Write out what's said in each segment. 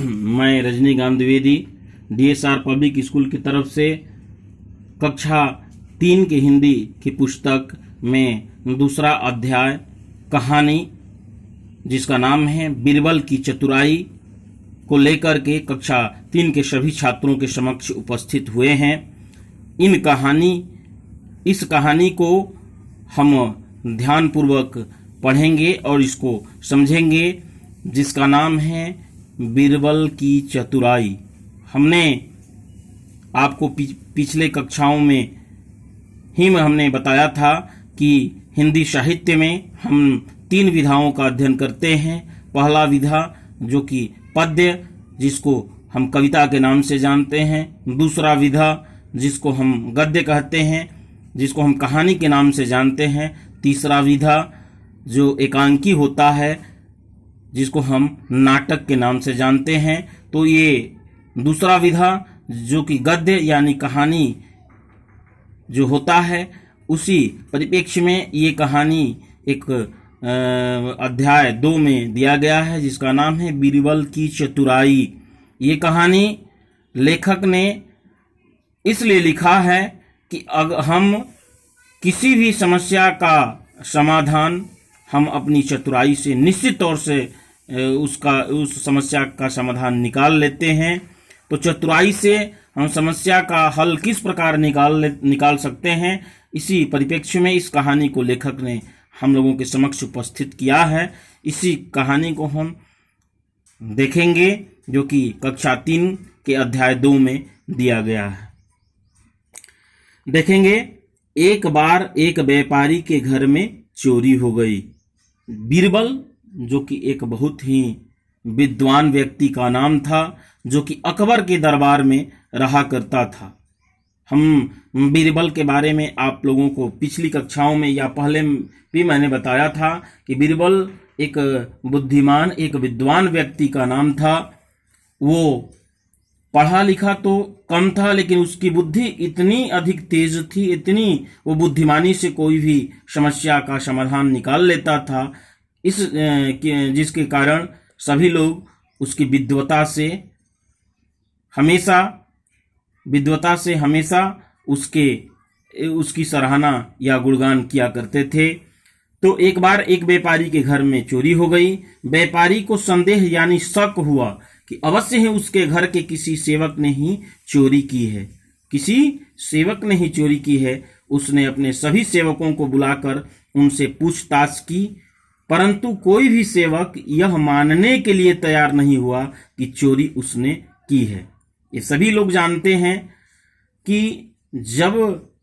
मैं Rajinikanth Dwivedi DSR public school की तरफ से कक्षा 3 की हिंदी की पुस्तक में दूसरा अध्याय कहानी जिसका नाम है बीरबल की चतुराई को लेकर के कक्षा 3 के सभी छात्रों के समक्ष उपस्थित हुए हैं। इस कहानी को हम ध्यानपूर्वक पढ़ेंगे और इसको समझेंगे, जिसका नाम है बीरबल की चतुराई। हमने आपको पिछले कक्षाओं में हमने बताया था कि हिंदी साहित्य में हम 3 विधाओं का अध्ययन करते हैं। पहला विधा जो कि पद्य, जिसको हम कविता के नाम से जानते हैं। दूसरा विधा जिसको हम गद्य कहते हैं, जिसको हम कहानी के नाम से जानते हैं। तीसरा विधा जो एकांकी होता है, जिसको हम नाटक के नाम से जानते हैं। तो ये दूसरा विधा जो कि गद्य यानी कहानी जो होता है, उसी परिप्रेक्ष्य में ये कहानी एक अध्याय 2 में दिया गया है, जिसका नाम है बीरबल की चतुराई। ये कहानी लेखक ने इसलिए लिखा है कि अगर हम किसी भी समस्या का समाधान हम अपनी चतुराई से निश्चित तौर से उस समस्या का समाधान निकाल लेते हैं। तो चतुराई से हम समस्या का हल किस प्रकार निकाल सकते हैं, इसी परिप्रेक्ष्य में इस कहानी को लेखक ने हम लोगों के समक्ष उपस्थित किया है। इसी कहानी को हम देखेंगे जो कि कक्षा 3 के अध्याय 2 में दिया गया है। देखेंगे, एक बार एक व्यापारी के घर में चोरी हो गई। बीरबल जो कि एक बहुत ही विद्वान व्यक्ति का नाम था, जो कि अकबर के दरबार में रहा करता था। हम बीरबल के बारे में आप लोगों को पिछली कक्षाओं में या पहले भी मैंने बताया था कि बीरबल एक बुद्धिमान, एक विद्वान व्यक्ति का नाम था। वो पढ़ा लिखा तो कम था, लेकिन उसकी बुद्धि इतनी अधिक तेज थी, इतनी वो बुद्धिमानी से कोई भी समस्या का समाधान निकाल लेता था, जिसके कारण सभी लोग उसकी विद्वता से हमेशा उसकी सराहना या गुणगान किया करते थे। तो एक बार एक व्यापारी के घर में चोरी हो गई। व्यापारी को संदेह यानी शक हुआ कि अवश्य ही उसके घर के किसी सेवक ने ही चोरी की है। उसने अपने सभी सेवकों को बुलाकर उनसे पूछताछ की, परंतु कोई भी सेवक यह मानने के लिए तैयार नहीं हुआ कि चोरी उसने की है। ये सभी लोग जानते हैं कि जब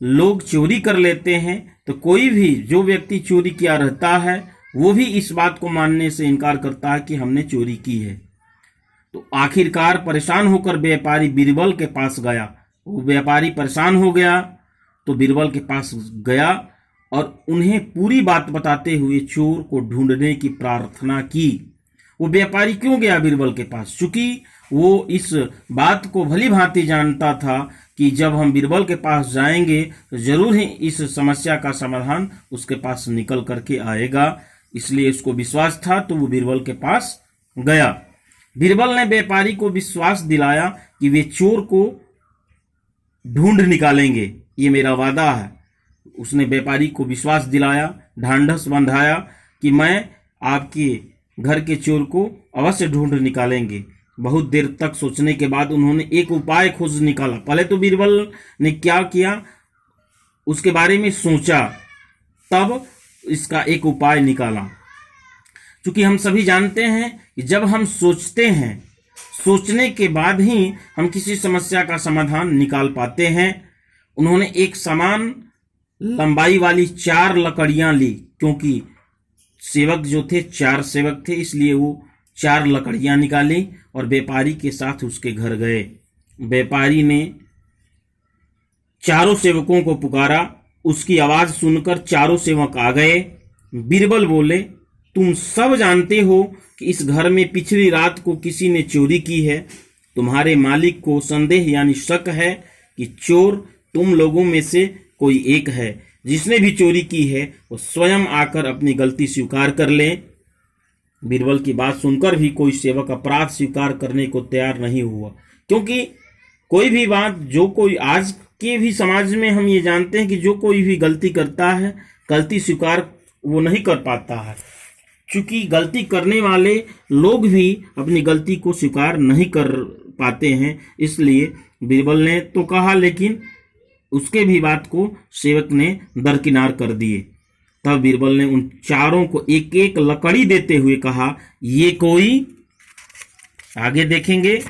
लोग चोरी कर लेते हैं तो कोई भी जो व्यक्ति चोरी किया रहता है वो भी इस बात को मानने से इनकार करता है कि हमने चोरी की है। तो आखिरकार परेशान होकर व्यापारी बीरबल के पास गया। वो व्यापारी परेशान हो गया तो बीरबल के पास गया और उन्हें पूरी बात बताते हुए चोर को ढूंढने की प्रार्थना की। वो व्यापारी क्यों गया बीरबल के पास? चूंकि वो इस बात को भली भांति जानता था कि जब हम बीरबल के पास जाएंगे तो जरूर ही इस समस्या का समाधान उसके पास निकल करके आएगा। इसलिए उसको विश्वास था, तो वो बीरबल के पास गया। बीरबल ने व्यापारी को विश्वास दिलाया कि वे चोर को ढूंढ निकालेंगे, ये मेरा वादा है। उसने व्यापारी को विश्वास दिलाया, ढांढस बंधाया कि मैं आपके घर के चोर को अवश्य ढूंढ निकालेंगे। बहुत देर तक सोचने के बाद उन्होंने एक उपाय खोज निकाला। पहले तो बीरबल ने क्या किया उसके बारे में सोचा, तब इसका एक उपाय निकाला। क्योंकि हम सभी जानते हैं कि जब हम सोचते हैं, सोचने के बाद ही हम किसी समस्या का समाधान निकाल पाते हैं। उन्होंने एक समान लंबाई वाली 4 लकड़ियां ली, क्योंकि सेवक जो थे 4 सेवक थे, इसलिए वो 4 लकड़ियां निकाली और व्यापारी के साथ उसके घर गए। व्यापारी ने चारों सेवकों को पुकारा। उसकी आवाज सुनकर चारों सेवक आ गए। बीरबल बोले, तुम सब जानते हो कि इस घर में पिछली रात को किसी ने चोरी की है। तुम्हारे मालिक को संदेह यानी शक है कि चोर तुम लोगों में से कोई एक है। जिसने भी चोरी की है वो स्वयं आकर अपनी गलती स्वीकार कर ले। बीरबल की बात सुनकर भी कोई सेवक अपराध स्वीकार करने को तैयार नहीं हुआ, क्योंकि कोई भी बात, जो कोई आज के भी समाज में हम ये जानते हैं कि जो कोई भी गलती करता है, गलती स्वीकार वो नहीं कर पाता है, क्योंकि गलती करने वाले लोग भी अपनी गलती को स्वीकार नहीं कर पाते हैं। इसलिए बीरबल ने तो कहा, लेकिन उसके भी बात को सेवक ने दरकिनार कर दिए। तब बीरबल ने उन चारों को एक एक लकड़ी देते हुए कहा, ये कोई, आगे देखेंगे,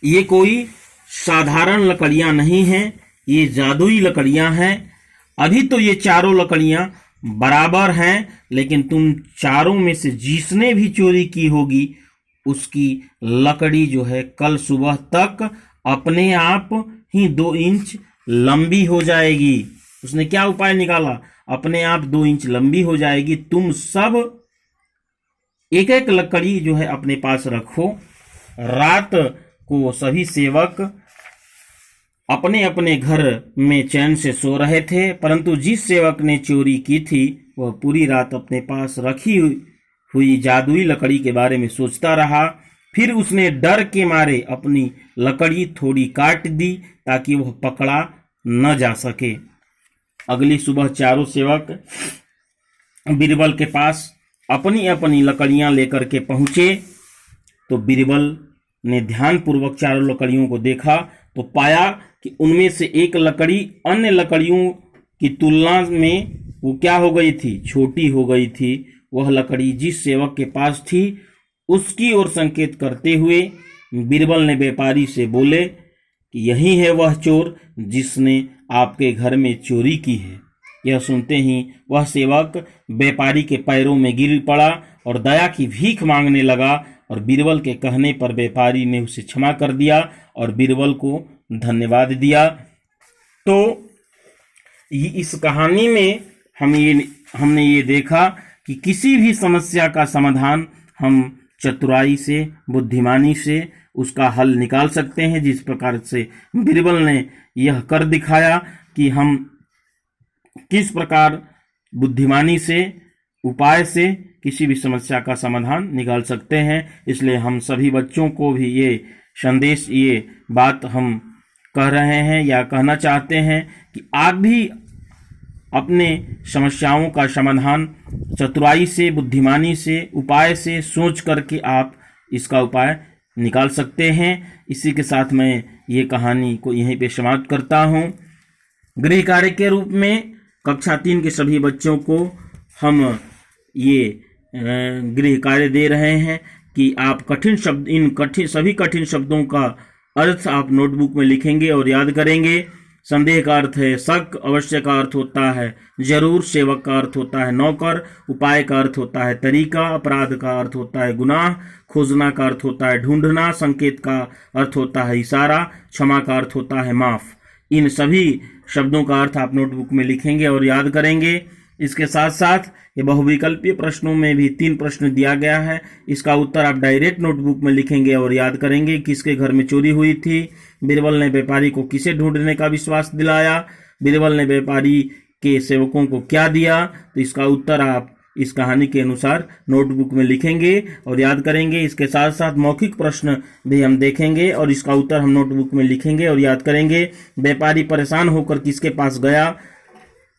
ये कोई साधारण लकड़ियां नहीं हैं, ये जादुई लकड़ियां हैं। अभी तो ये चारों लकड़ियां बराबर हैं, लेकिन तुम चारों में से जिसने भी चोरी की होगी उसकी लकड़ी जो है कल सुबह तक अपने आप ही 2 इंच लंबी हो जाएगी। उसने क्या उपाय निकाला? अपने आप 2 इंच लंबी हो जाएगी। तुम सब एक एक लकड़ी जो है अपने पास रखो। रात को सभी सेवक अपने अपने घर में चैन से सो रहे थे, परंतु जिस सेवक ने चोरी की थी वह पूरी रात अपने पास रखी हुई जादुई लकड़ी के बारे में सोचता रहा। फिर उसने डर के मारे अपनी लकड़ी थोड़ी काट दी ताकि वह पकड़ा न जा सके। अगली सुबह चारों सेवक बीरबल के पास अपनी अपनी लकड़ियां लेकर के पहुंचे, तो बीरबल ने ध्यानपूर्वक चारों लकड़ियों को देखा तो पाया कि उनमें से एक लकड़ी अन्य लकड़ियों की तुलना में वो क्या हो गई थी? छोटी हो गई थी। वह लकड़ी जिस सेवक के पास थी उसकी ओर संकेत करते हुए बीरबल ने व्यापारी से बोले कि यही है वह चोर जिसने आपके घर में चोरी की है। यह सुनते ही वह सेवक व्यापारी के पैरों में गिर पड़ा और दया की भीख मांगने लगा, और बीरबल के कहने पर व्यापारी ने उसे क्षमा कर दिया और बीरबल को धन्यवाद दिया। तो इस कहानी में हमने ये देखा कि किसी भी समस्या का समाधान हम चतुराई से, बुद्धिमानी से उसका हल निकाल सकते हैं। जिस प्रकार से बीरबल ने यह कर दिखाया कि हम किस प्रकार बुद्धिमानी से, उपाय से किसी भी समस्या का समाधान निकाल सकते हैं। इसलिए हम सभी बच्चों को भी ये संदेश, ये बात हम कह रहे हैं या कहना चाहते हैं कि आप भी अपने समस्याओं का समाधान चतुराई से, बुद्धिमानी से, उपाय से सोच करके आप इसका उपाय निकाल सकते हैं। इसी के साथ मैं ये कहानी को यहीं पे समाप्त करता हूँ। गृह कार्य के रूप में कक्षा 3 के सभी बच्चों को हम ये गृह कार्य दे रहे हैं कि आप सभी कठिन शब्दों का अर्थ आप नोटबुक में लिखेंगे और याद करेंगे। संदेह का अर्थ है शक, अवश्य का अर्थ होता है जरूर, सेवक का अर्थ होता है नौकर, उपाय का अर्थ होता है तरीका, अपराध का अर्थ होता है गुनाह, खोजना का अर्थ होता है ढूंढना, संकेत का अर्थ होता है इशारा, क्षमा का अर्थ होता है माफ। इन सभी शब्दों का अर्थ आप नोटबुक में लिखेंगे और याद करेंगे। इसके साथ साथ ये बहुविकल्पीय प्रश्नों में भी 3 प्रश्न दिया गया है। इसका उत्तर आप डायरेक्ट नोटबुक में लिखेंगे और याद करेंगे। किसके घर में चोरी हुई थी? बीरबल ने व्यापारी को किसे ढूंढने का विश्वास दिलाया? बीरबल ने व्यापारी के सेवकों को क्या दिया? तो इसका उत्तर आप इस कहानी के अनुसार नोटबुक में लिखेंगे और याद करेंगे। इसके साथ साथ मौखिक प्रश्न भी हम देखेंगे और इसका उत्तर हम नोटबुक में लिखेंगे और याद करेंगे। व्यापारी परेशान होकर किसके पास गया?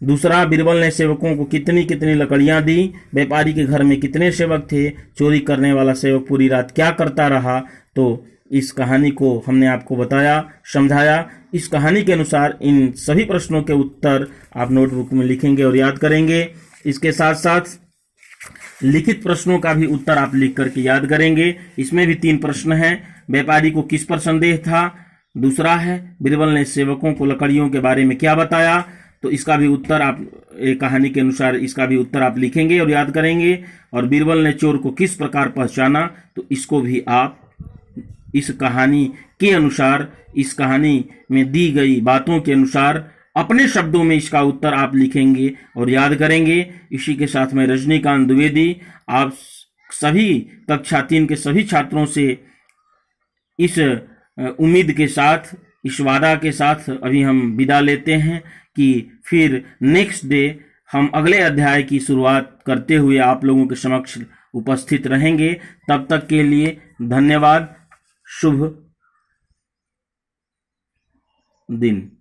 दूसरा, बीरबल ने सेवकों को कितनी कितनी लकड़ियां दी? व्यापारी के घर में कितने सेवक थे? चोरी करने वाला सेवक पूरी रात क्या करता रहा? तो इस कहानी को हमने आपको बताया, समझाया। इस कहानी के अनुसार इन सभी प्रश्नों के उत्तर आप नोटबुक में लिखेंगे और याद करेंगे। इसके साथ साथ लिखित प्रश्नों का भी उत्तर आप लिख करके याद करेंगे। इसमें भी 3 प्रश्न हैं। व्यापारी को किस पर संदेह था? दूसरा है बीरबल ने सेवकों को लकड़ियों के बारे में क्या बताया? तो इसका भी उत्तर आप कहानी के अनुसार इसका भी उत्तर आप लिखेंगे और याद करेंगे। और बीरबल ने चोर को किस प्रकार पहचाना? तो इसको भी आप इस कहानी के अनुसार, इस कहानी में दी गई बातों के अनुसार अपने शब्दों में इसका उत्तर आप लिखेंगे और याद करेंगे। इसी के साथ में रजनीकांत द्विवेदी आप सभी कक्षा 3 के सभी छात्रों से इस उम्मीद के साथ, इस वादा के साथ अभी हम विदा लेते हैं कि फिर नेक्स्ट डे हम अगले अध्याय की शुरुआत करते हुए आप लोगों के समक्ष उपस्थित रहेंगे। तब तक के लिए धन्यवाद। शुभ दिन।